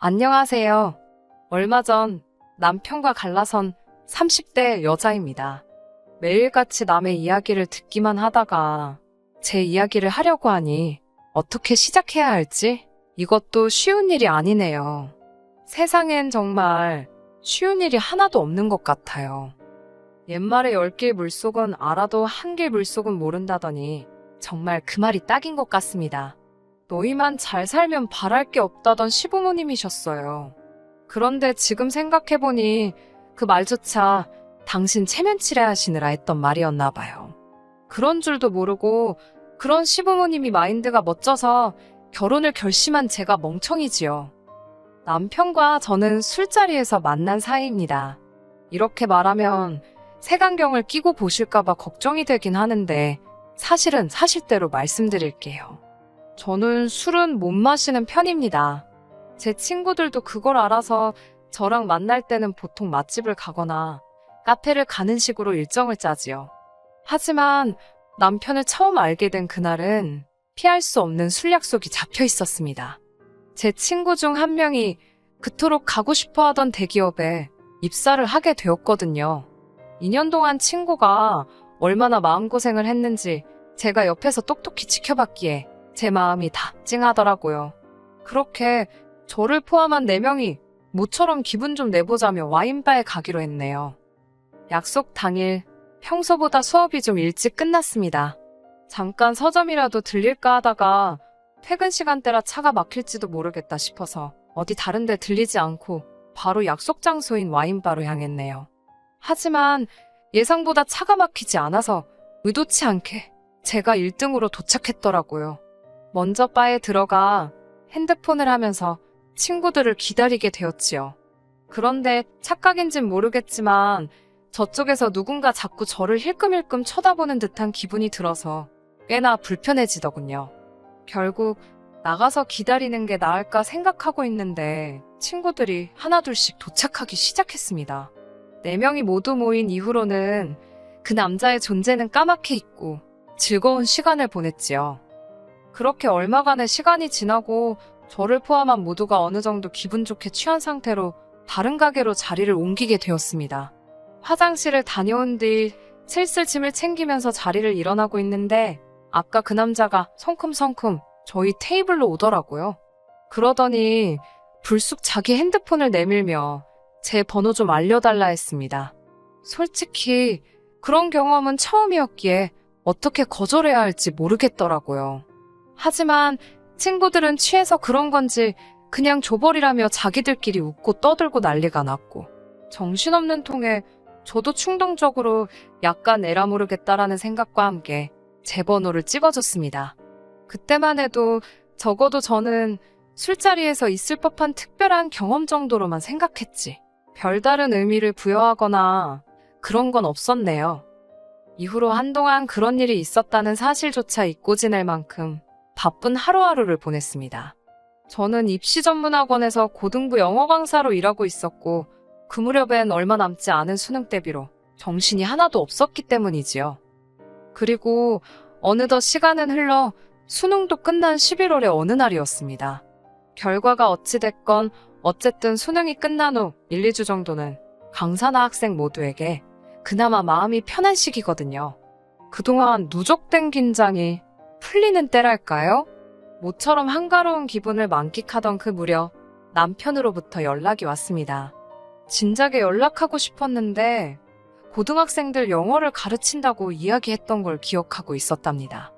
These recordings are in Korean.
안녕하세요. 얼마 전 남편과 갈라선 30대 여자입니다. 매일같이 남의 이야기를 듣기만 하다가 제 이야기를 하려고 하니 어떻게 시작해야 할지 이것도 쉬운 일이 아니네요. 세상엔 정말 쉬운 일이 하나도 없는 것 같아요. 옛말에 10길 물속은 알아도 1길 물속은 모른다더니 정말 그 말이 딱인 것 같습니다. 너희만 잘 살면 바랄 게 없다던 시부모님이셨어요. 그런데 지금 생각해보니 그 말조차 당신 체면치레 하시느라 했던 말이었나 봐요. 그런 줄도 모르고 그런 시부모님이 마인드가 멋져서 결혼을 결심한 제가 멍청이지요. 남편과 저는 술자리에서 만난 사이입니다. 이렇게 말하면 색안경을 끼고 보실까봐 걱정이 되긴 하는데 사실은 사실대로 말씀드릴게요. 저는 술은 못 마시는 편입니다. 제 친구들도 그걸 알아서 저랑 만날 때는 보통 맛집을 가거나 카페를 가는 식으로 일정을 짜지요. 하지만 남편을 처음 알게 된 그날은 피할 수 없는 술 약속이 잡혀 있었습니다. 제 친구 중 한 명이 그토록 가고 싶어 하던 대기업에 입사를 하게 되었거든요. 2년 동안 친구가 얼마나 마음고생을 했는지 제가 옆에서 똑똑히 지켜봤기에 제 마음이 다 찡하더라고요. 그렇게 저를 포함한 4명이 모처럼 기분 좀 내보자며 와인바에 가기로 했네요. 약속 당일 평소보다 수업이 좀 일찍 끝났습니다. 잠깐 서점이라도 들릴까 하다가 퇴근 시간대라 차가 막힐지도 모르겠다 싶어서 어디 다른 데 들리지 않고 바로 약속 장소인 와인바로 향했네요. 하지만 예상보다 차가 막히지 않아서 의도치 않게 제가 1등으로 도착했더라고요. 먼저 바에 들어가 핸드폰을 하면서 친구들을 기다리게 되었지요. 그런데 착각인진 모르겠지만 저쪽에서 누군가 자꾸 저를 힐끔힐끔 쳐다보는 듯한 기분이 들어서 꽤나 불편해지더군요. 결국 나가서 기다리는 게 나을까 생각하고 있는데 친구들이 하나둘씩 도착하기 시작했습니다. 4명이 모두 모인 이후로는 그 남자의 존재는 까맣게 잊고 즐거운 시간을 보냈지요. 그렇게 얼마간의 시간이 지나고 저를 포함한 모두가 어느 정도 기분 좋게 취한 상태로 다른 가게로 자리를 옮기게 되었습니다. 화장실을 다녀온 뒤 슬슬 짐을 챙기면서 자리를 일어나고 있는데 아까 그 남자가 성큼성큼 저희 테이블로 오더라고요. 그러더니 불쑥 자기 핸드폰을 내밀며 제 번호 좀 알려달라 했습니다. 솔직히 그런 경험은 처음이었기에 어떻게 거절해야 할지 모르겠더라고요. 하지만 친구들은 취해서 그런 건지 그냥 줘버리라며 자기들끼리 웃고 떠들고 난리가 났고 정신없는 통에 저도 충동적으로 약간 에라 모르겠다라는 생각과 함께 제 번호를 찍어줬습니다. 그때만 해도 적어도 저는 술자리에서 있을 법한 특별한 경험 정도로만 생각했지 별다른 의미를 부여하거나 그런 건 없었네요. 이후로 한동안 그런 일이 있었다는 사실조차 잊고 지낼 만큼 바쁜 하루하루를 보냈습니다. 저는 입시전문학원에서 고등부 영어 강사로 일하고 있었고 그 무렵엔 얼마 남지 않은 수능 대비로 정신이 하나도 없었기 때문이지요. 그리고 어느덧 시간은 흘러 수능도 끝난 11월의 어느 날이었습니다. 결과가 어찌됐건 어쨌든 수능이 끝난 후 1, 2주 정도는 강사나 학생 모두에게 그나마 마음이 편한 시기거든요. 그동안 누적된 긴장이 풀리는 때랄까요? 모처럼 한가로운 기분을 만끽하던 그 무렵 남편으로부터 연락이 왔습니다. 진작에 연락하고 싶었는데 고등학생들 영어를 가르친다고 이야기했던 걸 기억하고 있었답니다.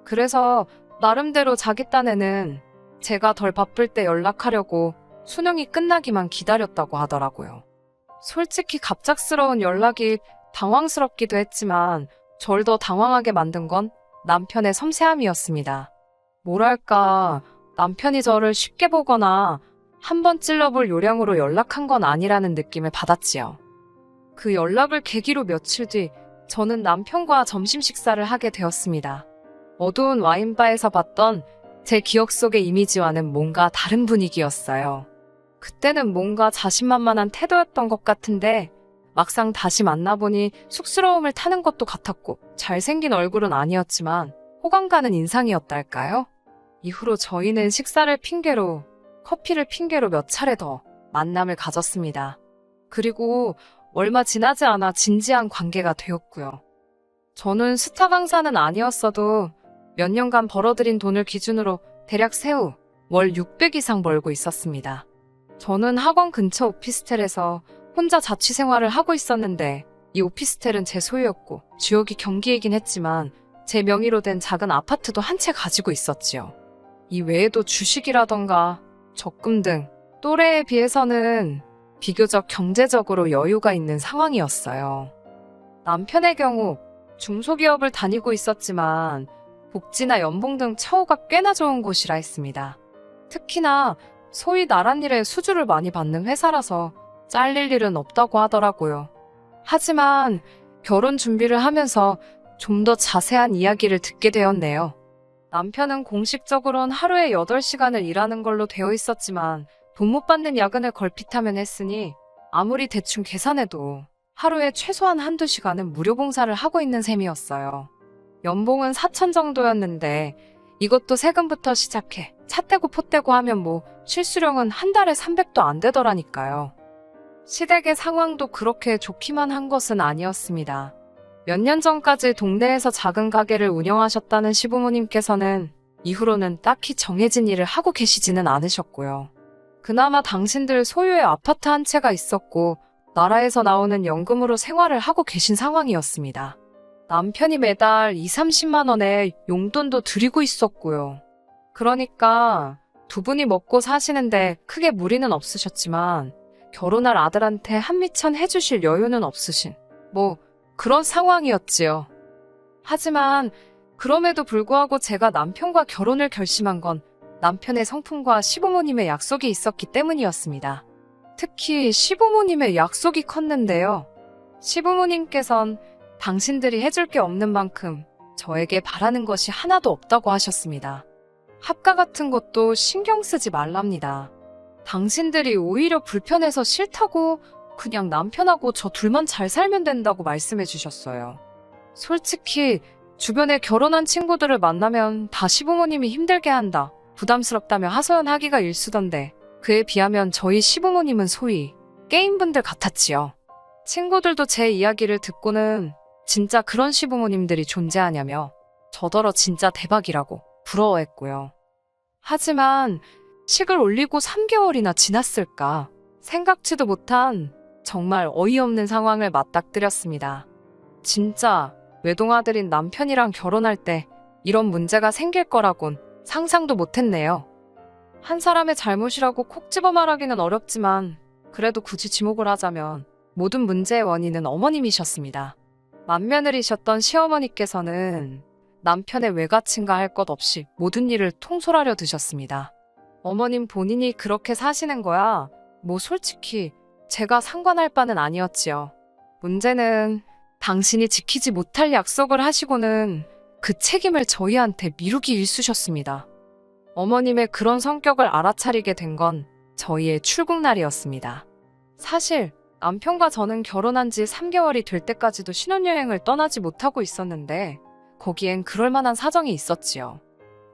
그래서 나름대로 자기 딴에는 제가 덜 바쁠 때 연락하려고 수능이 끝나기만 기다렸다고 하더라고요. 솔직히 갑작스러운 연락이 당황스럽기도 했지만 절 더 당황하게 만든 건 남편의 섬세함이었습니다. 뭐랄까, 남편이 저를 쉽게 보거나 한번 찔러볼 요량으로 연락한 건 아니라는 느낌을 받았지요. 그 연락을 계기로 며칠 뒤 저는 남편과 점심 식사를 하게 되었습니다. 어두운 와인바에서 봤던 제 기억 속의 이미지와는 뭔가 다른 분위기였어요. 그때는 뭔가 자신만만한 태도였던 것 같은데 막상 다시 만나보니 쑥스러움을 타는 것도 같았고 잘생긴 얼굴은 아니었지만 호감 가는 인상이었달까요? 이후로 저희는 식사를 핑계로 커피를 핑계로 몇 차례 더 만남을 가졌습니다. 그리고 얼마 지나지 않아 진지한 관계가 되었고요. 저는 스타 강사는 아니었어도 몇 년간 벌어들인 돈을 기준으로 대략 세후 월 600 이상 벌고 있었습니다. 저는 학원 근처 오피스텔에서 혼자 자취 생활을 하고 있었는데 이 오피스텔은 제 소유였고 지역이 경기이긴 했지만 제 명의로 된 작은 아파트도 한 채 가지고 있었지요. 이 외에도 주식이라던가 적금 등 또래에 비해서는 비교적 경제적으로 여유가 있는 상황이었어요. 남편의 경우 중소기업을 다니고 있었지만 복지나 연봉 등 처우가 꽤나 좋은 곳이라 했습니다. 특히나 소위 나랏일에 수주를 많이 받는 회사라서 잘릴 일은 없다고 하더라고요. 하지만 결혼 준비를 하면서 좀 더 자세한 이야기를 듣게 되었네요. 남편은 공식적으로는 하루에 8시간을 일하는 걸로 되어 있었지만 돈 못 받는 야근을 걸핏하면 했으니 아무리 대충 계산해도 하루에 최소한 한두 시간은 무료 봉사를 하고 있는 셈이었어요. 연봉은 4천 정도였는데 이것도 세금부터 시작해 차 떼고 포 떼고 하면 뭐 실수령은 한 달에 300도 안 되더라니까요. 시댁의 상황도 그렇게 좋기만 한 것은 아니었습니다. 몇 년 전까지 동네에서 작은 가게를 운영하셨다는 시부모님께서는 이후로는 딱히 정해진 일을 하고 계시지는 않으셨고요. 그나마 당신들 소유의 아파트 한 채가 있었고 나라에서 나오는 연금으로 생활을 하고 계신 상황이었습니다. 남편이 매달 2, 30만 원의 용돈도 드리고 있었고요. 그러니까 두 분이 먹고 사시는데 크게 무리는 없으셨지만 결혼할 아들한테 한미천 해주실 여유는 없으신 그런 상황이었지요. 하지만 그럼에도 불구하고 제가 남편과 결혼을 결심한 건 남편의 성품과 시부모님의 약속이 있었기 때문이었습니다. 특히 시부모님의 약속이 컸는데요. 시부모님께선 당신들이 해줄 게 없는 만큼 저에게 바라는 것이 하나도 없다고 하셨습니다. 합가 같은 것도 신경 쓰지 말랍니다. 당신들이 오히려 불편해서 싫다고 그냥 남편하고 저 둘만 잘 살면 된다고 말씀해 주셨어요. 솔직히 주변에 결혼한 친구들을 만나면 다 시부모님이 힘들게 한다, 부담스럽다며 하소연하기가 일쑤던데 그에 비하면 저희 시부모님은 소위 게임분들 같았지요. 친구들도 제 이야기를 듣고는 진짜 그런 시부모님들이 존재하냐며 저더러 진짜 대박이라고 부러워했고요. 하지만 식을 올리고 3개월이나 지났을까 생각지도 못한 정말 어이없는 상황을 맞닥뜨렸습니다. 진짜 외동아들인 남편이랑 결혼할 때 이런 문제가 생길 거라곤 상상도 못했네요. 한 사람의 잘못이라고 콕 집어 말하기는 어렵지만 그래도 굳이 지목을 하자면 모든 문제의 원인은 어머님이셨습니다. 맏며느리셨던 시어머니께서는 남편의 외가친가 할 것 없이 모든 일을 통솔하려 드셨습니다. 어머님 본인이 그렇게 사시는 거야 솔직히 제가 상관할 바는 아니었지요. 문제는 당신이 지키지 못할 약속을 하시고는 그 책임을 저희한테 미루기 일쑤셨습니다. 어머님의 그런 성격을 알아차리게 된 건 저희의 출국날이었습니다. 사실 남편과 저는 결혼한 지 3개월이 될 때까지도 신혼여행을 떠나지 못하고 있었는데 거기엔 그럴 만한 사정이 있었지요.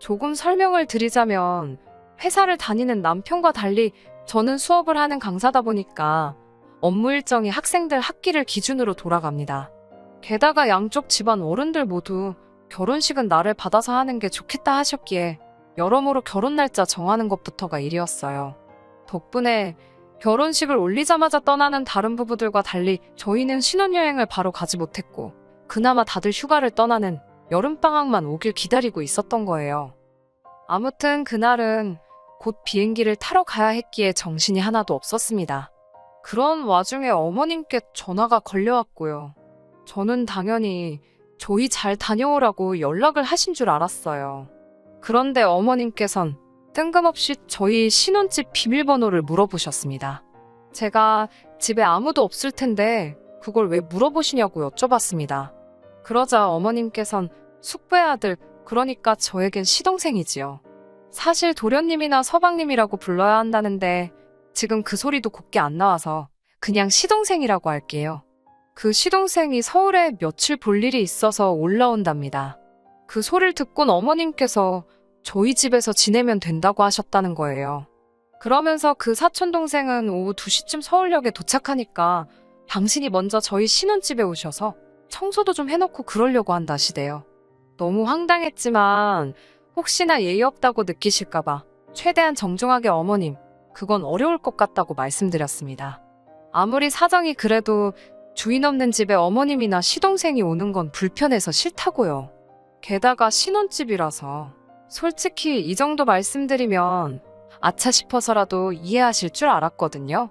조금 설명을 드리자면 회사를 다니는 남편과 달리 저는 수업을 하는 강사다 보니까 업무 일정이 학생들 학기를 기준으로 돌아갑니다. 게다가 양쪽 집안 어른들 모두 결혼식은 나를 받아서 하는 게 좋겠다 하셨기에 여러모로 결혼 날짜 정하는 것부터가 일이었어요. 덕분에 결혼식을 올리자마자 떠나는 다른 부부들과 달리 저희는 신혼여행을 바로 가지 못했고 그나마 다들 휴가를 떠나는 여름방학만 오길 기다리고 있었던 거예요. 아무튼 그날은 곧 비행기를 타러 가야 했기에 정신이 하나도 없었습니다. 그런 와중에 어머님께 전화가 걸려왔고요. 저는 당연히 조이 잘 다녀오라고 연락을 하신 줄 알았어요. 그런데 어머님께선 뜬금없이 저희 신혼집 비밀번호를 물어보셨습니다. 제가 집에 아무도 없을 텐데 그걸 왜 물어보시냐고 여쭤봤습니다. 그러자 어머님께선 숙부의 아들, 그러니까 저에겐 시동생이지요. 사실 도련님이나 서방님이라고 불러야 한다는데 지금 그 소리도 곱게 안 나와서 그냥 시동생이라고 할게요. 그 시동생이 서울에 며칠 볼 일이 있어서 올라온답니다. 그 소리를 듣곤 어머님께서 저희 집에서 지내면 된다고 하셨다는 거예요. 그러면서 그 사촌동생은 오후 2시쯤 서울역에 도착하니까 당신이 먼저 저희 신혼집에 오셔서 청소도 좀 해놓고 그러려고 한다시대요. 너무 황당했지만 혹시나 예의 없다고 느끼실까봐 최대한 정중하게 어머님, 그건 어려울 것 같다고 말씀드렸습니다. 아무리 사정이 그래도 주인 없는 집에 어머님이나 시동생이 오는 건 불편해서 싫다고요. 게다가 신혼집이라서 솔직히 이 정도 말씀드리면 아차 싶어서라도 이해하실 줄 알았거든요.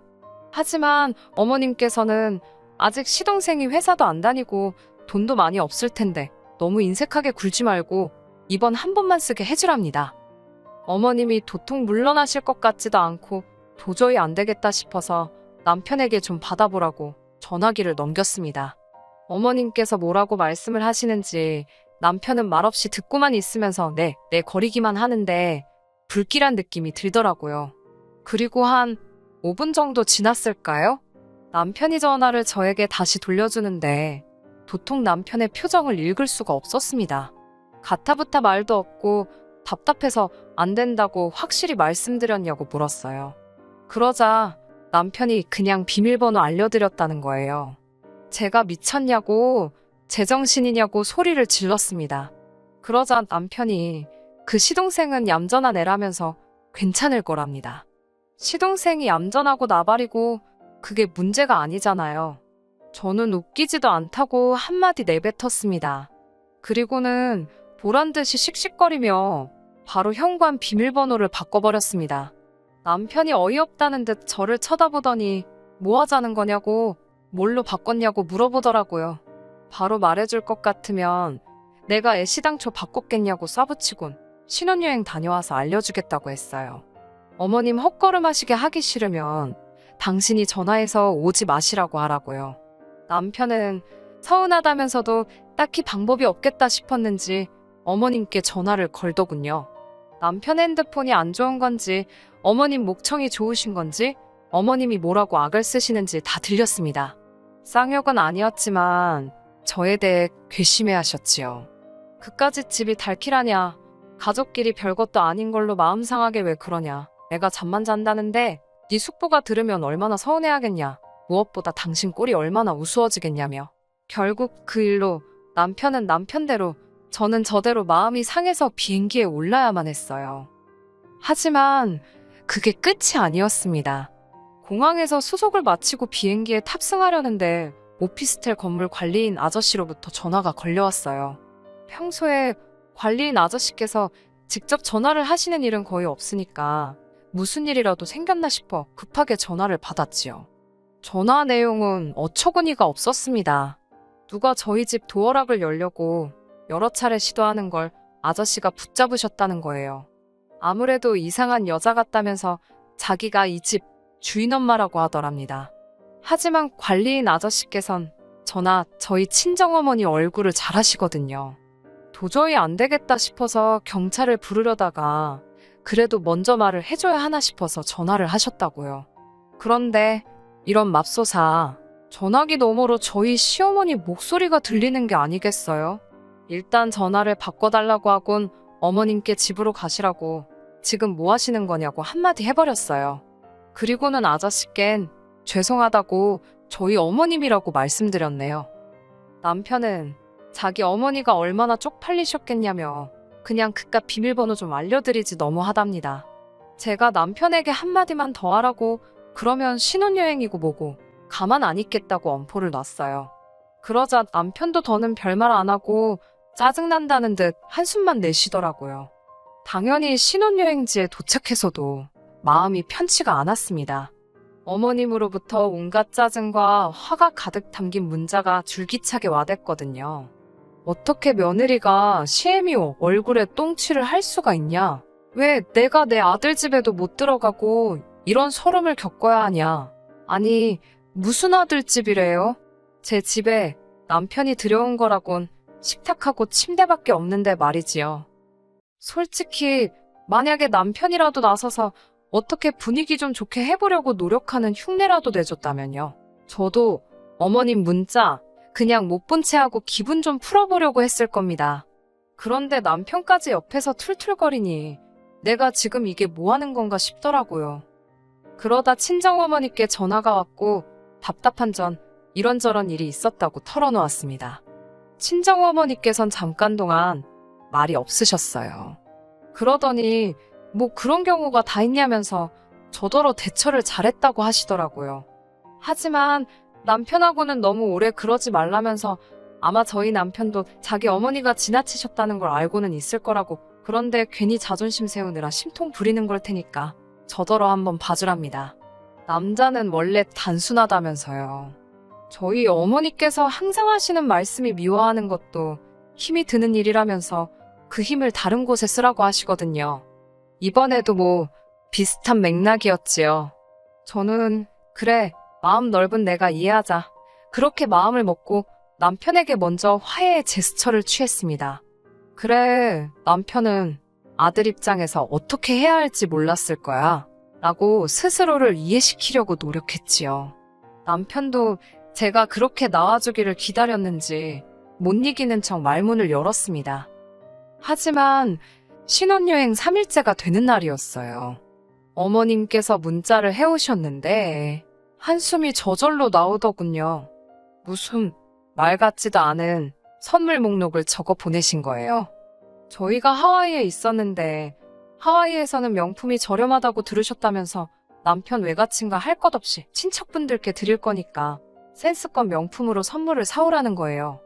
하지만 어머님께서는 아직 시동생이 회사도 안 다니고 돈도 많이 없을 텐데 너무 인색하게 굴지 말고 이번 한 번만 쓰게 해주랍니다. 어머님이 도통 물러나실 것 같지도 않고 도저히 안 되겠다 싶어서 남편에게 좀 받아보라고 전화기를 넘겼습니다. 어머님께서 뭐라고 말씀을 하시는지 남편은 말없이 듣고만 있으면서 네 거리기만 하는데 불길한 느낌이 들더라고요. 그리고 한 5분 정도 지났을까요? 남편이 전화를 저에게 다시 돌려주는데 도통 남편의 표정을 읽을 수가 없었습니다. 가타부타 말도 없고 답답해서 안 된다고 확실히 말씀드렸냐고 물었어요. 그러자 남편이 그냥 비밀번호 알려드렸다는 거예요. 제가 미쳤냐고, 제정신이냐고 소리를 질렀습니다. 그러자 남편이 그 시동생은 얌전한 애라면서 괜찮을 거랍니다. 시동생이 얌전하고 나발이고 그게 문제가 아니잖아요. 저는 웃기지도 않다고 한마디 내뱉었습니다. 그리고는 보란듯이 씩씩거리며 바로 현관 비밀번호를 바꿔버렸습니다. 남편이 어이없다는 듯 저를 쳐다보더니 뭐 하자는 거냐고, 뭘로 바꿨냐고 물어보더라고요. 바로 말해줄 것 같으면 내가 애시당초 바꿨겠냐고 쏴붙이곤 신혼여행 다녀와서 알려주겠다고 했어요. 어머님 헛걸음하시게 하기 싫으면 당신이 전화해서 오지 마시라고 하라고요. 남편은 서운하다면서도 딱히 방법이 없겠다 싶었는지 어머님께 전화를 걸더군요. 남편 핸드폰이 안 좋은 건지 어머님 목청이 좋으신 건지 어머님이 뭐라고 악을 쓰시는지 다 들렸습니다. 쌍욕은 아니었지만 저에 대해 괘씸해하셨지요. 그까짓 집이 달키라냐. 가족끼리 별것도 아닌 걸로 마음 상하게 왜 그러냐. 내가 잠만 잔다는데 네 숙부가 들으면 얼마나 서운해하겠냐. 무엇보다 당신 꼴이 얼마나 우스워지겠냐며. 결국 그 일로 남편은 남편대로 저는 저대로 마음이 상해서 비행기에 올라야만 했어요. 하지만 그게 끝이 아니었습니다. 공항에서 수속을 마치고 비행기에 탑승하려는데 오피스텔 건물 관리인 아저씨로부터 전화가 걸려왔어요. 평소에 관리인 아저씨께서 직접 전화를 하시는 일은 거의 없으니까 무슨 일이라도 생겼나 싶어 급하게 전화를 받았지요. 전화 내용은 어처구니가 없었습니다. 누가 저희 집 도어락을 열려고 여러 차례 시도하는 걸 아저씨가 붙잡으셨다는 거예요. 아무래도 이상한 여자 같다면서 자기가 이 집 주인 엄마라고 하더랍니다. 하지만 관리인 아저씨께선 저나 저희 친정어머니 얼굴을 잘 아시거든요. 도저히 안 되겠다 싶어서 경찰을 부르려다가 그래도 먼저 말을 해줘야 하나 싶어서 전화를 하셨다고요. 그런데 이런 맙소사, 전화기 너머로 저희 시어머니 목소리가 들리는 게 아니겠어요? 일단 전화를 바꿔달라고 하곤 어머님께 집으로 가시라고 지금 뭐 하시는 거냐고 한마디 해버렸어요. 그리고는 아저씨껜 죄송하다고 저희 어머님이라고 말씀드렸네요. 남편은 자기 어머니가 얼마나 쪽팔리셨겠냐며 그냥 그깟 비밀번호 좀 알려드리지 너무하답니다. 제가 남편에게 한마디만 더 하라고 그러면 신혼여행이고 뭐고 가만 안 있겠다고 엄포를 놨어요. 그러자 남편도 더는 별말 안 하고 짜증난다는 듯 한숨만 내쉬더라고요. 당연히 신혼여행지에 도착해서도 마음이 편치가 않았습니다. 어머님으로부터 온갖 짜증과 화가 가득 담긴 문자가 줄기차게 와댔거든요. 어떻게 며느리가 시애미오 얼굴에 똥칠을 할 수가 있냐? 왜 내가 내 아들 집에도 못 들어가고 이런 서름을 겪어야 하냐? 아니, 무슨 아들 집이래요? 제 집에 남편이 들여온 거라곤 식탁하고 침대밖에 없는데 말이지요. 솔직히 만약에 남편이라도 나서서 어떻게 분위기 좀 좋게 해보려고 노력하는 흉내라도 내줬다면요. 저도 어머님 문자 그냥 못 본 채 하고 기분 좀 풀어보려고 했을 겁니다. 그런데 남편까지 옆에서 툴툴거리니 내가 지금 이게 뭐 하는 건가 싶더라고요. 그러다 친정어머니께 전화가 왔고 답답한 전 이런저런 일이 있었다고 털어놓았습니다. 친정어머니께선 잠깐 동안 말이 없으셨어요. 그러더니 뭐 그런 경우가 다 있냐면서 저더러 대처를 잘했다고 하시더라고요. 하지만 남편하고는 너무 오래 그러지 말라면서 아마 저희 남편도 자기 어머니가 지나치셨다는 걸 알고는 있을 거라고, 그런데 괜히 자존심 세우느라 심통 부리는 걸 테니까 저더러 한번 봐주랍니다. 남자는 원래 단순하다면서요. 저희 어머니께서 항상 하시는 말씀이 미워하는 것도 힘이 드는 일이라면서 그 힘을 다른 곳에 쓰라고 하시거든요. 이번에도 뭐 비슷한 맥락이었지요. 저는 그래, 마음 넓은 내가 이해하자, 그렇게 마음을 먹고 남편에게 먼저 화해의 제스처를 취했습니다. 그래, 남편은 아들 입장에서 어떻게 해야 할지 몰랐을 거야 라고 스스로를 이해시키려고 노력했지요. 남편도 제가 그렇게 나와주기를 기다렸는지 못 이기는 척 말문을 열었습니다. 하지만 신혼여행 3일째가 되는 날이었어요. 어머님께서 문자를 해오셨는데 한숨이 저절로 나오더군요. 무슨 말 같지도 않은 선물 목록을 적어 보내신 거예요. 저희가 하와이에 있었는데 하와이에서는 명품이 저렴하다고 들으셨다면서 남편 외가친과 할 것 없이 친척분들께 드릴 거니까 센스껏 명품으로 선물을 사오라는 거예요.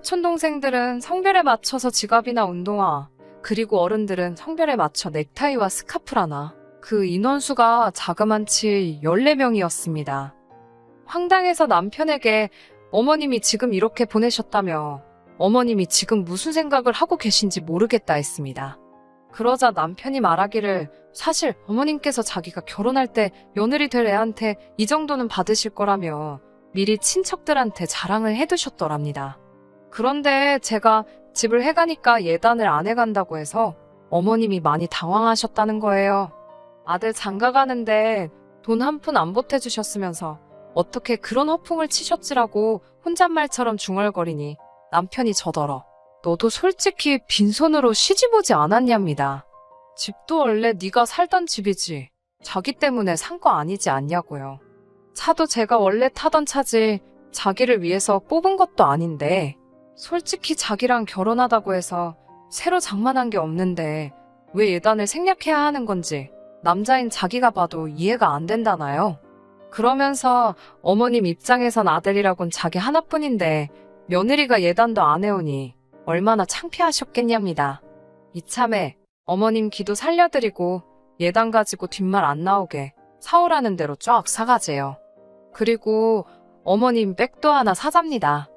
사촌동생들은 성별에 맞춰서 지갑이나 운동화, 그리고 어른들은 성별에 맞춰 넥타이와 스카프라나. 그 인원수가 자그만치 14명이었습니다. 황당해서 남편에게 어머님이 지금 이렇게 보내셨다며 어머님이 지금 무슨 생각을 하고 계신지 모르겠다 했습니다. 그러자 남편이 말하기를 사실 어머님께서 자기가 결혼할 때 며느리 될 애한테 이 정도는 받으실 거라며 미리 친척들한테 자랑을 해두셨더랍니다. 그런데 제가 집을 해가니까 예단을 안 해간다고 해서 어머님이 많이 당황하셨다는 거예요. 아들 장가 가는데 돈 한 푼 안 보태주셨으면서 어떻게 그런 허풍을 치셨지라고 혼잣말처럼 중얼거리니 남편이 저더러 너도 솔직히 빈손으로 시집 오지 않았냐입니다. 집도 원래 네가 살던 집이지 자기 때문에 산 거 아니지 않냐고요. 차도 제가 원래 타던 차지 자기를 위해서 뽑은 것도 아닌데 솔직히 자기랑 결혼하다고 해서 새로 장만한 게 없는데 왜 예단을 생략해야 하는 건지 남자인 자기가 봐도 이해가 안 된다나요? 그러면서 어머님 입장에선 아들이라곤 자기 하나뿐인데 며느리가 예단도 안 해오니 얼마나 창피하셨겠냐입니다. 이참에 어머님 기도 살려드리고 예단 가지고 뒷말 안 나오게 사오라는 대로 쫙 사가재요. 그리고 어머님 백도 하나 사잡니다.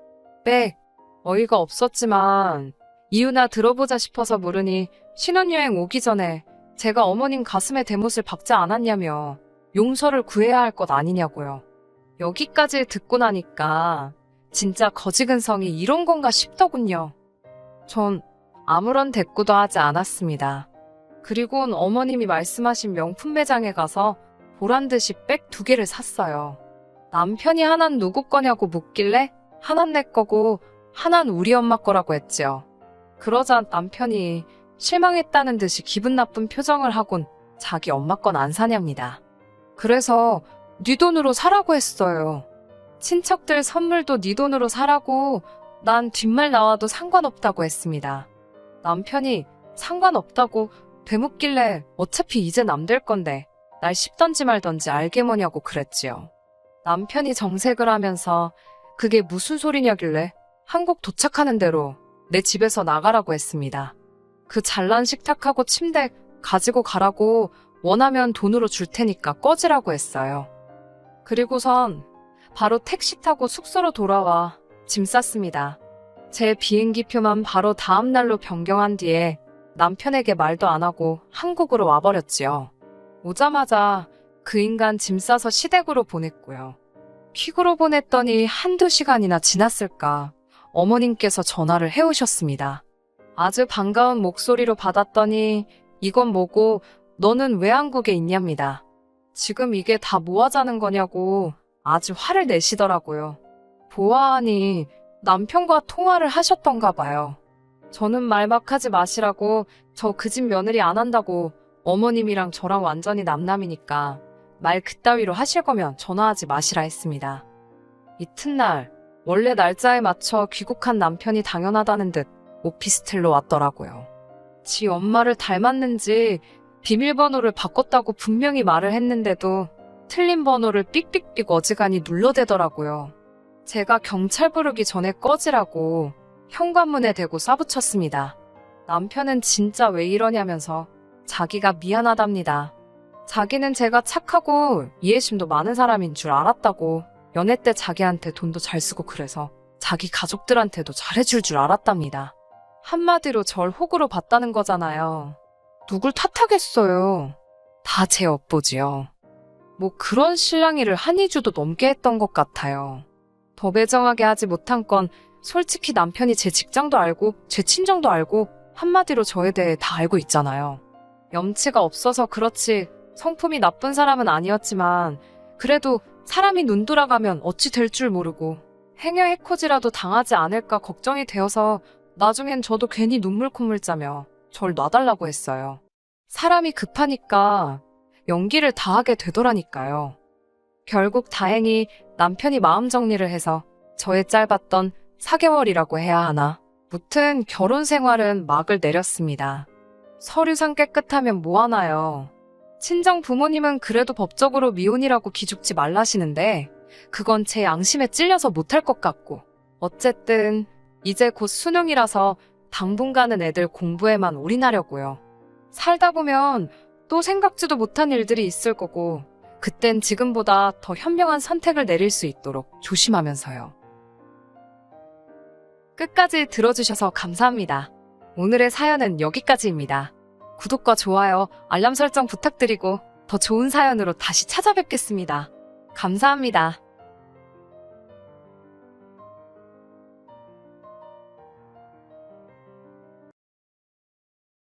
백, 어이가 없었지만 이유나 들어보자 싶어서 물으니 신혼여행 오기 전에 제가 어머님 가슴에 대못을 박지 않았냐며 용서를 구해야 할 것 아니냐고요. 여기까지 듣고 나니까 진짜 거지근성이 이런 건가 싶더군요. 전 아무런 대꾸도 하지 않았습니다. 그리곤 어머님이 말씀하신 명품 매장에 가서 보란듯이 백 2개를 샀어요. 남편이 하나는 누구 거냐고 묻길래 하나는 내 거고 하나는 우리 엄마 거라고 했지요. 그러자 남편이 실망했다는 듯이 기분 나쁜 표정을 하곤 자기 엄마 건 안 사냐입니다. 그래서 네 돈으로 사라고 했어요. 친척들 선물도 네 돈으로 사라고 난 뒷말 나와도 상관없다고 했습니다. 남편이 상관없다고 되묻길래 어차피 이제 남 될 건데 날 씹던지 말던지 알게 뭐냐고 그랬지요. 남편이 정색을 하면서 그게 무슨 소리냐길래 한국 도착하는 대로 내 집에서 나가라고 했습니다. 그 잘난 식탁하고 침대 가지고 가라고 원하면 돈으로 줄 테니까 꺼지라고 했어요. 그리고선 바로 택시 타고 숙소로 돌아와 짐 쌌습니다. 제 비행기표만 바로 다음 날로 변경한 뒤에 남편에게 말도 안 하고 한국으로 와버렸지요. 오자마자 그 인간 짐 싸서 시댁으로 보냈고요. 퀵으로 보냈더니 1~2시간이나 지났을까 어머님께서 전화를 해오셨습니다. 아주 반가운 목소리로 받았더니 이건 뭐고 너는 왜 한국에 있냐입니다. 지금 이게 다 뭐 하자는 거냐고 아주 화를 내시더라고요. 보아하니 남편과 통화를 하셨던가 봐요. 저는 말 막 하지 마시라고 저 그 집 며느리 안 한다고 어머님이랑 저랑 완전히 남남이니까 말 그따위로 하실 거면 전화하지 마시라 했습니다. 이튿날 원래 날짜에 맞춰 귀국한 남편이 당연하다는 듯 오피스텔로 왔더라고요. 지 엄마를 닮았는지 비밀번호를 바꿨다고 분명히 말을 했는데도 틀린 번호를 삑삑삑 어지간히 눌러대더라고요. 제가 경찰 부르기 전에 꺼지라고 현관문에 대고 싸붙였습니다. 남편은 진짜 왜 이러냐면서 자기가 미안하답니다. 자기는 제가 착하고 이해심도 많은 사람인 줄 알았다고, 연애 때 자기한테 돈도 잘 쓰고 그래서 자기 가족들한테도 잘해줄 줄 알았답니다. 한마디로 절 호구로 봤다는 거잖아요. 누굴 탓하겠어요. 다 제 업보지요. 뭐 그런 실랑이를 한 2주도 넘게 했던 것 같아요. 더 매정하게 하지 못한 건 솔직히 남편이 제 직장도 알고 제 친정도 알고 한마디로 저에 대해 다 알고 있잖아요. 염치가 없어서 그렇지 성품이 나쁜 사람은 아니었지만 그래도 사람이 눈 돌아가면 어찌 될 줄 모르고 행여 해코지라도 당하지 않을까 걱정이 되어서 나중엔 저도 괜히 눈물 콧물 짜며 절 놔달라고 했어요. 사람이 급하니까 연기를 다 하게 되더라니까요. 결국 다행히 남편이 마음 정리를 해서 저의 짧았던 4개월이라고 해야 하나, 무튼 결혼 생활은 막을 내렸습니다. 서류상 깨끗하면 뭐하나요. 친정 부모님은 그래도 법적으로 미혼이라고 기죽지 말라시는데 그건 제 양심에 찔려서 못할 것 같고, 어쨌든 이제 곧 수능이라서 당분간은 애들 공부에만 올인하려고요. 살다 보면 또 생각지도 못한 일들이 있을 거고 그땐 지금보다 더 현명한 선택을 내릴 수 있도록 조심하면서요. 끝까지 들어주셔서 감사합니다. 오늘의 사연은 여기까지입니다. 구독과 좋아요, 알람 설정 부탁드리고 더 좋은 사연으로 다시 찾아뵙겠습니다. 감사합니다.